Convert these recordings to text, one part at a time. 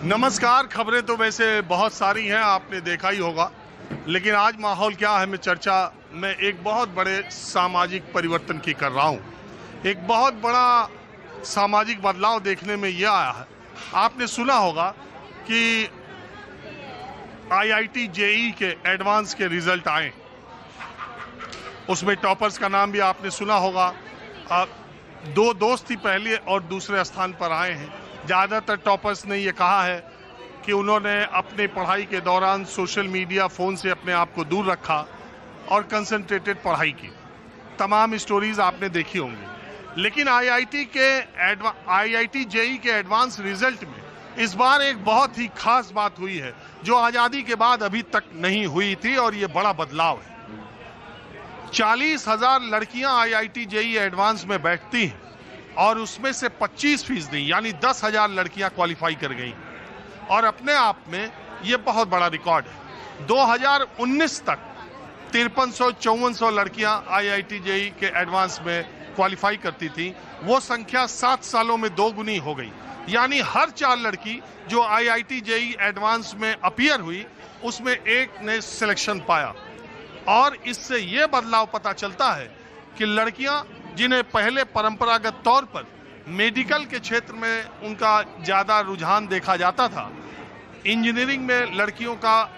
नमस्कार। खबरें तो वैसे बहुत सारी हैं, आपने देखा ही होगा, लेकिन आज माहौल क्या है, मैं चर्चा में एक बहुत बड़े सामाजिक परिवर्तन की कर रहा हूं। एक बहुत बड़ा सामाजिक बदलाव देखने में यह आया है। आपने सुना होगा कि IIT JEE के एडवांस के रिजल्ट आए, उसमें टॉपर्स का नाम भी आपने सुना होगा। दो दोस्त ही पहले और दूसरे स्थान पर आए हैं। ज़्यादातर टॉपर्स ने ये कहा है कि उन्होंने अपने पढ़ाई के दौरान सोशल मीडिया, फ़ोन से अपने आप को दूर रखा और कंसंट्रेटेड पढ़ाई की। तमाम स्टोरीज आपने देखी होंगी। लेकिन IIT JEE के एडवांस रिजल्ट में इस बार एक बहुत ही खास बात हुई है जो आज़ादी के बाद अभी तक नहीं हुई थी, और ये बड़ा बदलाव है। 40,000 लड़कियां IIT JEE एडवांस में बैठती हैं और उसमें से 25% यानी 10,000 लड़कियां क्वालिफाई कर गई, और अपने आप में ये बहुत बड़ा रिकॉर्ड है। 2019 तक 5300-5400 लड़कियां IIT JEE के एडवांस में क्वालिफाई करती थी। वो संख्या 7 सालों में 2 गुनी हो गई, यानी हर 4 लड़की जो IIT JEE एडवांस में अपीयर हुई उसमें एक ने सिलेक्शन पाया। और इससे ये बदलाव पता चलता है कि लड़कियां जिन्हें पहले परंपरागत तौर पर मेडिकल के क्षेत्र में उनका ज़्यादा रुझान देखा जाता था, इंजीनियरिंग में लड़कियों का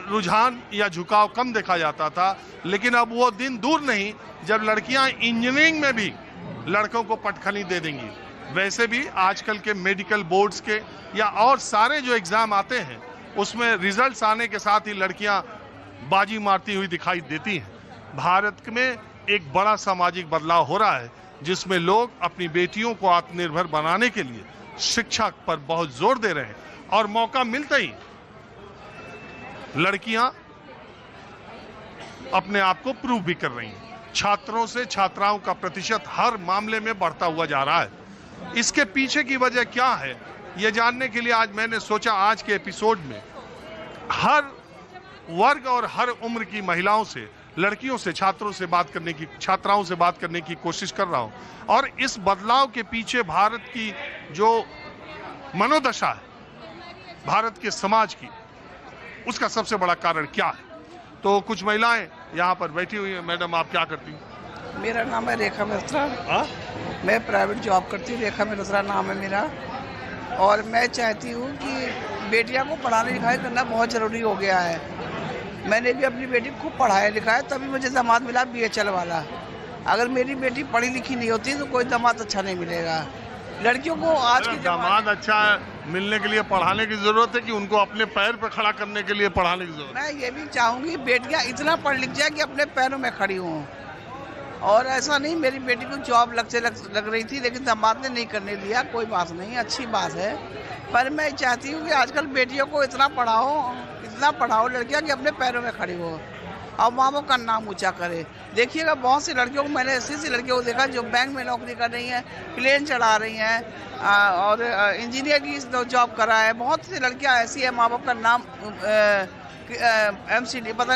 रुझान या झुकाव कम देखा जाता था, लेकिन अब वो दिन दूर नहीं जब लड़कियां इंजीनियरिंग में भी लड़कों को पटखनी दे देंगी। वैसे भी आजकल के मेडिकल बोर्ड्स के या और सारे जो एग्ज़ाम आते हैं उसमें रिजल्ट्स आने के साथ ही लड़कियां बाजी मारती हुई दिखाई देती हैं। भारत में एक बड़ा सामाजिक बदलाव हो रहा है जिसमें लोग अपनी बेटियों को आत्मनिर्भर बनाने के लिए शिक्षा पर बहुत जोर दे रहे हैं, और मौका मिलते ही लड़कियां अपने आप को प्रूव भी कर रही हैं। छात्रों से छात्राओं का प्रतिशत हर मामले में बढ़ता हुआ जा रहा है। इसके पीछे की वजह क्या है, यह जानने के लिए आज मैंने सोचा आज के एपिसोड में हर वर्ग और हर उम्र की महिलाओं से, लड़कियों से, छात्राओं से बात करने की कोशिश कर रहा हूं। और इस बदलाव के पीछे भारत की जो मनोदशा है, भारत के समाज की, उसका सबसे बड़ा कारण क्या है। तो कुछ महिलाएं यहाँ पर बैठी हुई हैं। मैडम, आप क्या करती हैं? मेरा नाम है रेखा मिश्रा। मैं प्राइवेट जॉब करती हूँ, रेखा मिश्रा नाम है मेरा। और मैं चाहती हूँ कि बेटियाँ को पढ़ाने लिखाई करना बहुत ज़रूरी हो गया है। मैंने भी अपनी बेटी को पढ़ाया लिखाया, तभी मुझे दामाद मिला BHL वाला। अगर मेरी बेटी पढ़ी लिखी नहीं होती तो कोई दामाद अच्छा नहीं मिलेगा। लड़कियों को आज की दामाद अच्छा मिलने के लिए पढ़ाने की जरूरत है कि उनको अपने पैर पर खड़ा करने के लिए पढ़ाने की जरूरत है? मैं ये भी चाहूँगी बेटियाँ इतना पढ़ लिख जाए कि अपने पैरों में खड़ी हों। और ऐसा नहीं, मेरी बेटी को जॉब लग रही थी लेकिन दामाद ने नहीं करने दिया। कोई बात नहीं, अच्छी बात है। पर मैं चाहती हूँ कि आजकल बेटियों को इतना पढ़ाओ लड़कियाँ कि अपने पैरों में खड़ी हो और माँ बाप का नाम ऊंचा करे। देखिएगा बहुत सी लड़कियों को, मैंने ऐसी लड़कियों को देखा जो बैंक में नौकरी कर रही हैं, प्लेन चढ़ा रही हैं, और इंजीनियर की जॉब कर रहा है। बहुत सी लड़कियाँ ऐसी हैं, माँ बाप का नाम MCD में पता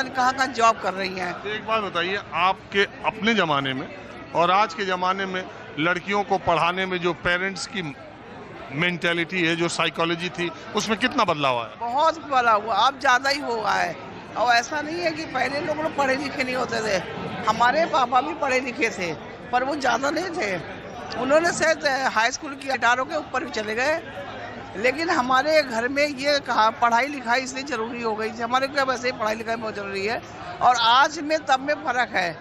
नहीं कहाँ जॉब कर रही हैं। एक बात बताइए, आपके अपने ज़माने में और आज के ज़माने में लड़कियों को पढ़ाने में जो पेरेंट्स की मेंटेलिटी है, जो साइकोलॉजी थी, उसमें कितना बदलाव आया? बहुत बदलाव हुआ, अब ज़्यादा ही हुआ है। और ऐसा नहीं है कि पहले लोग पढ़े लिखे नहीं होते थे। हमारे पापा भी पढ़े लिखे थे, पर वो ज़्यादा नहीं थे। उन्होंने शायद हाई स्कूल की 18 के ऊपर भी चले गए। लेकिन हमारे घर में ये कहा पढ़ाई लिखाई इसलिए ज़रूरी हो गई थी। हमारे को वैसे ही पढ़ाई लिखाई बहुत ज़रूरी है। और आज में तब में फ़र्क है।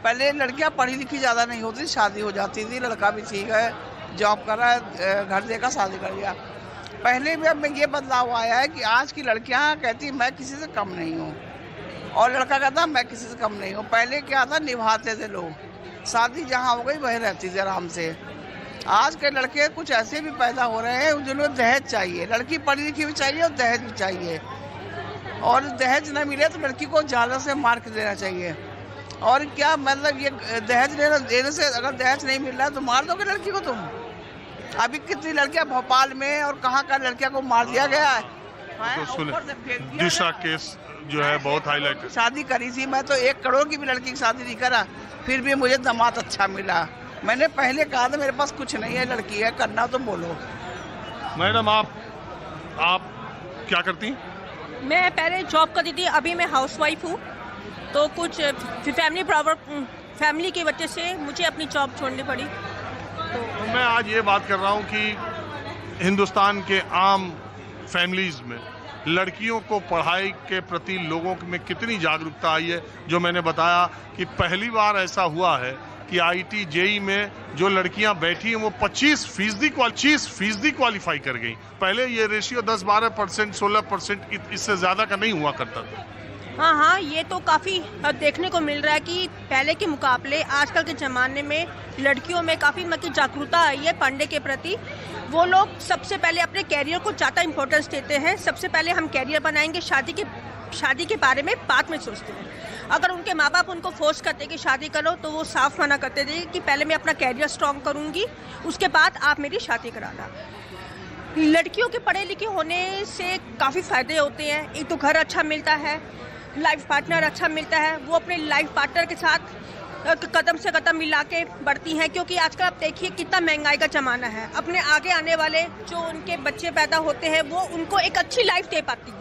पहले लड़कियाँ पढ़ी लिखी ज़्यादा नहीं होती, शादी हो जाती थी, लड़का भी ठीक है, जॉब कर रहा है, घर देखा, शादी कर लिया। पहले भी अब में ये बदलाव आया है कि आज की लड़कियां कहती मैं किसी से कम नहीं हूँ, और लड़का कहता मैं किसी से कम नहीं हूँ। पहले क्या था, निभाते थे लोग, शादी जहाँ हो गई वही रहती थी आराम से। आज के लड़के कुछ ऐसे भी पैदा हो रहे हैं जिन्हें दहेज चाहिए। लड़की पढ़ी लिखी भी चाहिए और दहेज भी चाहिए, और दहेज न मिले तो लड़की को झाला से मार के देना चाहिए। और क्या मतलब, ये दहेज देने से अगर दहेज नहीं मिल रहा है तो मार दोगे लड़की को तुम? अभी कितनी लड़कियां भोपाल में और कहाँ लड़कियां को मार दिया गया है। तो दिशा केस जो है बहुत हाईलाइट है। शादी करी थी मैं तो 1 करोड़ की भी लड़की की शादी नहीं करा, फिर भी मुझे दामाद अच्छा मिला। मैंने पहले कहा था मेरे पास कुछ नहीं है, लड़की है, करना तो बोलो। मैडम, आप आप क्या करती? मैं पहले जॉब करती थी, अभी मैं हाउसवाइफ हूँ। तो कुछ फैमिली की वजह से मुझे अपनी जॉब छोड़नी पड़ी। तो मैं आज ये बात कर रहा हूँ कि हिंदुस्तान के आम फैमिलीज़ में लड़कियों को पढ़ाई के प्रति लोगों में कितनी जागरूकता आई है। जो मैंने बताया कि पहली बार ऐसा हुआ है कि आईटी जेई में जो लड़कियां बैठी हैं वो 25% क्वालिफाई कर गई। पहले ये रेशियो 10-12%, 16% इससे ज़्यादा का नहीं हुआ करता था। हाँ, ये तो काफ़ी देखने को मिल रहा है कि पहले के मुकाबले आजकल के ज़माने में लड़कियों में काफ़ी जागरूकता आई है पढ़ने के प्रति। वो लोग सबसे पहले अपने कैरियर को ज़्यादा इम्पोर्टेंस देते हैं। सबसे पहले हम कैरियर बनाएंगे, शादी के बारे में बाद में सोचते हैं। अगर उनके माँ बाप उनको फोर्स करते कि शादी करो, तो वो साफ मना करते थे कि पहले मैं अपना कैरियर स्ट्रॉन्ग करूँगी, उसके बाद आप मेरी शादी कराना। लड़कियों के पढ़े लिखे होने से काफ़ी फ़ायदे होते हैं। एक तो घर अच्छा मिलता है, लाइफ पार्टनर अच्छा मिलता है, वो अपने लाइफ पार्टनर के साथ कदम से कदम मिला के बढ़ती हैं। क्योंकि आजकल आप देखिए कितना महंगाई का ज़माना है। अपने आगे आने वाले जो उनके बच्चे पैदा होते हैं वो उनको एक अच्छी लाइफ दे पाती है।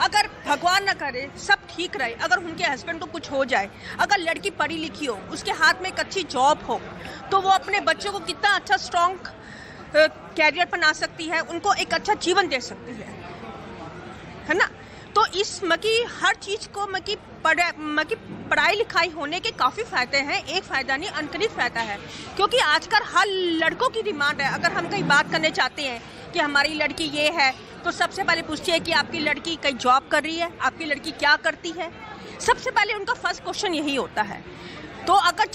अगर भगवान न करे सब ठीक रहे, अगर उनके हस्बैंड को कुछ हो जाए, अगर लड़की पढ़ी लिखी हो, उसके हाथ में एक अच्छी जॉब हो, तो वो अपने बच्चों को कितना अच्छा स्ट्रॉन्ग कैरियर बना सकती है, उनको एक अच्छा जीवन दे सकती है ना। तो इस हर चीज़ को पढ़ाई लिखाई होने के काफ़ी फ़ायदे हैं। एक फ़ायदा नहीं, अनगिनत फ़ायदा है। क्योंकि आजकल हर लड़कों की डिमांड है। अगर हम कहीं बात करने चाहते हैं कि हमारी लड़की ये है, तो सबसे पहले पूछती है कि आपकी लड़की कहीं जॉब कर रही है, आपकी लड़की क्या करती है। सबसे पहले उनका फर्स्ट क्वेश्चन यही होता है। तो अगर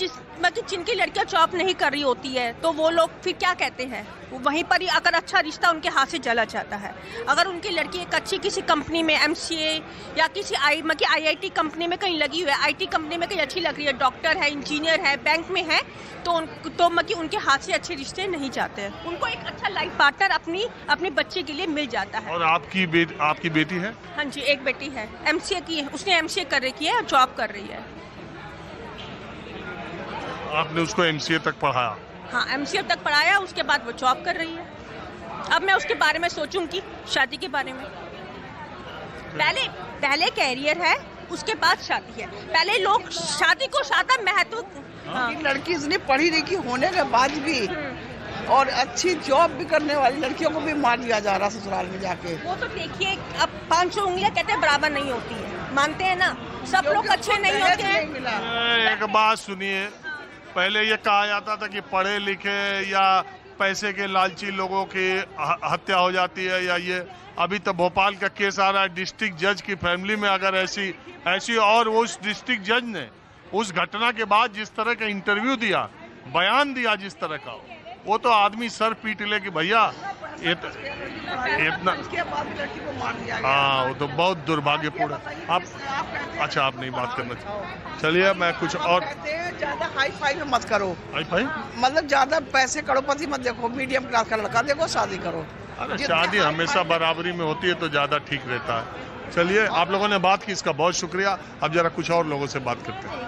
जिनकी लड़कियां जॉब नहीं कर रही होती है, तो वो लोग फिर क्या कहते हैं, वहीं पर ही अगर अच्छा रिश्ता उनके हाथ से चला जाता है। अगर उनकी लड़की एक अच्छी किसी कंपनी में MCA या किसी IIT कंपनी में कहीं लगी हुई है, IT कंपनी में कहीं अच्छी लग रही है, डॉक्टर है, इंजीनियर है, बैंक में है, तो उनके हाथ से अच्छे रिश्ते नहीं जाते हैं। उनको एक अच्छा लाइफ पार्टनर अपने बच्चे के लिए मिल जाता है। और आपकी बेटी है? हाँ जी, एक बेटी है, MCA की है, उसने MCA कर रखी है और जॉब कर रही है। आपने उसको MCA तक पढ़ाया? हाँ, MCA तक पढ़ाया, उसके बाद वो जॉब कर रही है। अब मैं उसके बारे में सोचूंगी, शादी के बारे में। पहले कैरियर है, उसके बाद शादी है। पहले लोग शादी को ज्यादा महत्व। हाँ। लड़की इतनी पढ़ी लिखी होने के बाद भी और अच्छी जॉब भी करने वाली लड़कियों को भी मार दिया जा रहा ससुराल में जाके। वो तो देखिए, अब 500 उंगलियां कहते हैं बराबर नहीं होती है, मानते हैं ना, सब लोग अच्छे नहीं होते हैं। एक बात सुनिए, पहले ये कहा जाता था कि पढ़े लिखे या पैसे के लालची लोगों की हत्या हो जाती है, या ये अभी तो भोपाल का केस आ रहा है, डिस्ट्रिक्ट जज की फैमिली में अगर ऐसी और उस डिस्ट्रिक्ट जज ने उस घटना के बाद जिस तरह का इंटरव्यू दिया, बयान दिया जिस तरह का, वो तो आदमी सर पीट ले कि भैया इतना। हाँ, वो तो बहुत दुर्भाग्यपूर्ण। आप नहीं बात करना चाहिए। चलिए, मैं कुछ और। ज्यादा हाई फाई में मत करो। हाई फाई मतलब ज्यादा पैसे करोड़पति मत देखो, मीडियम क्लास का लड़का देखो, शादी करो। अरे शादी हमेशा बराबरी में होती है तो ज्यादा ठीक रहता है। चलिए, आप लोगों ने बात की, इसका बहुत शुक्रिया। अब जरा कुछ और लोगों से बात करते हैं।